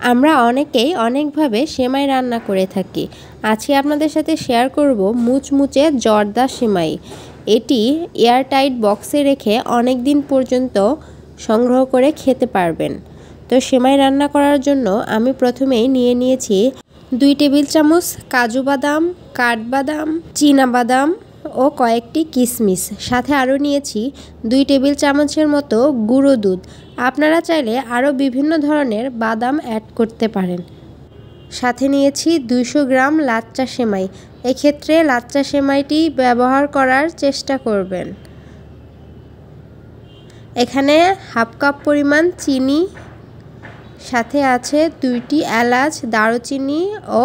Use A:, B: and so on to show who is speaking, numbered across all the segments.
A: আমরা অনেকেই অনেকভাবে সেমাই রান্না করে থাকি। আজকে আপনাদের সাথে শেয়ার করব মুচমুচে জর্দা সেমাই। এটি এয়ারটাইট বক্সে রেখে অনেক দিন পর্যন্ত সংগ্রহ করে খেতে পারবেন। তো সেমাই রান্না করার জন্য আমি প্রথমেই নিয়ে নিয়েছি 2 টেবিল চামচ কাজু বাদাম, কাঠবাদাম, চীনাবাদাম ও কয়েকটি কিশমিশ। সাথে আরও নিয়েছি 2 টেবিল চামচের মতো গুঁড়ো দুধ। আপনারা চাইলে আরও বিভিন্ন ধরনের বাদাম অ্যাড করতে পারেন। সাথে নিয়েছি 200 গ্রাম লাচ্চা সেমাই। এক্ষেত্রে লাচ্চা সেমাইটি ব্যবহার করার চেষ্টা করবেন। এখানে হাফ কাপ পরিমাণ চিনি, সাথে আছে 2টি এলাচ, দারুচিনি ও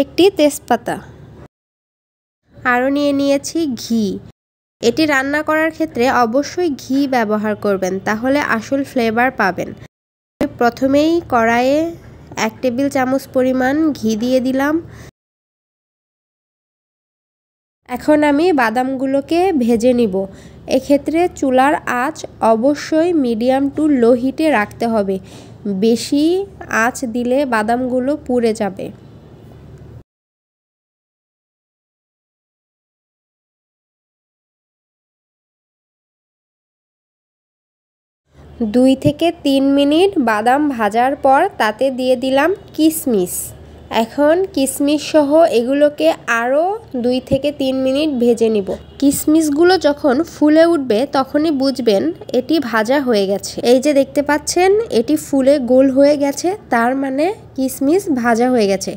A: 1টি তেজপাতা। আরও নিয়ে নিয়েছি ঘি। এটি রান্না করার ক্ষেত্রে অবশ্যই ঘি ব্যবহার করবেন, তাহলে আসল ফ্লেভার পাবেন। প্রথমেই কড়াইয়ে 1 টেবিল চামচ পরিমাণ ঘি দিয়ে দিলাম। এখন আমি বাদামগুলোকে ভেজে নিব। এক্ষেত্রে চুলার আঁচ অবশ্যই মিডিয়াম টু লো হিটে রাখতে হবে। বেশি আঁচ দিলে বাদামগুলো পুড়ে যাবে। দুই থেকে 3 মিনিট বাদাম ভাজার পর তাতে দিয়ে দিলাম কিশমিশ। এখন কিশমিশ সহ এগুলোকে আরও 2 থেকে 3 মিনিট ভেজে নিব। কিশমিশগুলো যখন ফুলে উঠবে তখনই বুঝবেন এটি ভাজা হয়ে গেছে। এই যে দেখতে পাচ্ছেন এটি ফুলে গোল হয়ে গেছে, তার মানে কিশমিশ ভাজা হয়ে গেছে।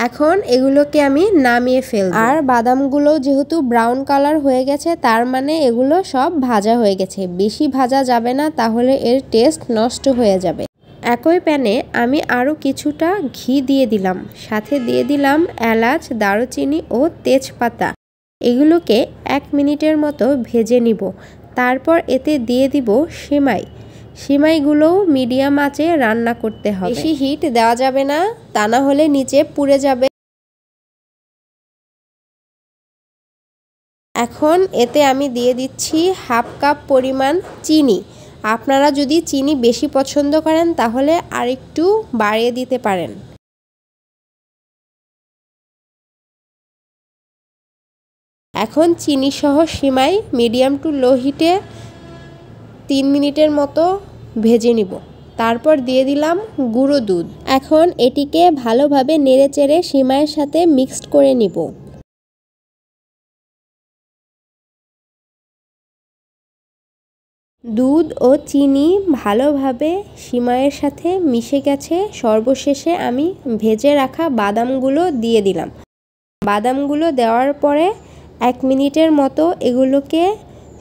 A: এখন এগুলোকে আমি নামিয়ে ফেলব। আর বাদামগুলো যেহেতু ব্রাউন কালার হয়ে গেছে, তার মানে এগুলো সব ভাজা হয়ে গেছে। বেশি ভাজা যাবে না, তাহলে এর টেস্ট নষ্ট হয়ে যাবে। একই প্যানে আমি আরও কিছুটা ঘি দিয়ে দিলাম। সাথে দিয়ে দিলাম এলাচ, দারুচিনি ও তেজপাতা। এগুলোকে 1 মিনিটের মতো ভেজে নিব। তারপর এতে দিয়ে দিব সেমাই। সেমাইগুলোও মিডিয়াম আঁচে রান্না করতে হবে। বেশি হিট দেওয়া যাবে না, তা না হলে নিচে পুড়ে যাবে। এখন এতে আমি দিয়ে দিচ্ছি হাফ কাপ পরিমাণ চিনি। আপনারা যদি চিনি বেশি পছন্দ করেন তাহলে আরেকটু বাড়িয়ে দিতে পারেন। এখন চিনি সহ সেমাই মিডিয়াম টু লো হিটে 3 মিনিটের মতো ভেজে নিব। তারপর দিয়ে দিলাম গুঁড়ো দুধ। এখন এটিকে ভালোভাবে নেড়েচেড়ে সেমাইয়ের সাথে মিক্সড করে নিব। দুধ ও চিনি ভালোভাবে সেমাইয়ের সাথে মিশে গেছে। সর্বশেষে আমি ভেজে রাখা বাদামগুলো দিয়ে দিলাম। বাদামগুলো দেওয়ার পরে 1 মিনিটের মতো এগুলোকে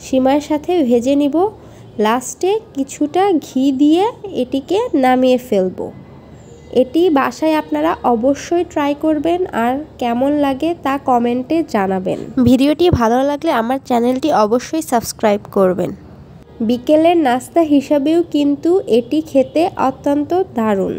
A: সেমাইয়ের সাথে ভেজে নিব। লাস্টে কিছুটা ঘি দিয়ে এটিকে নামিয়ে ফেলব। এটি বাসায় আপনারা অবশ্যই ট্রাই করবেন, আর কেমন লাগে তা কমেন্টে জানাবেন। ভিডিওটি ভালো লাগলে আমার চ্যানেলটি অবশ্যই সাবস্ক্রাইব করবেন। বিকেলের নাস্তা হিসাবেও কিন্তু এটি খেতে অত্যন্ত দারুণ।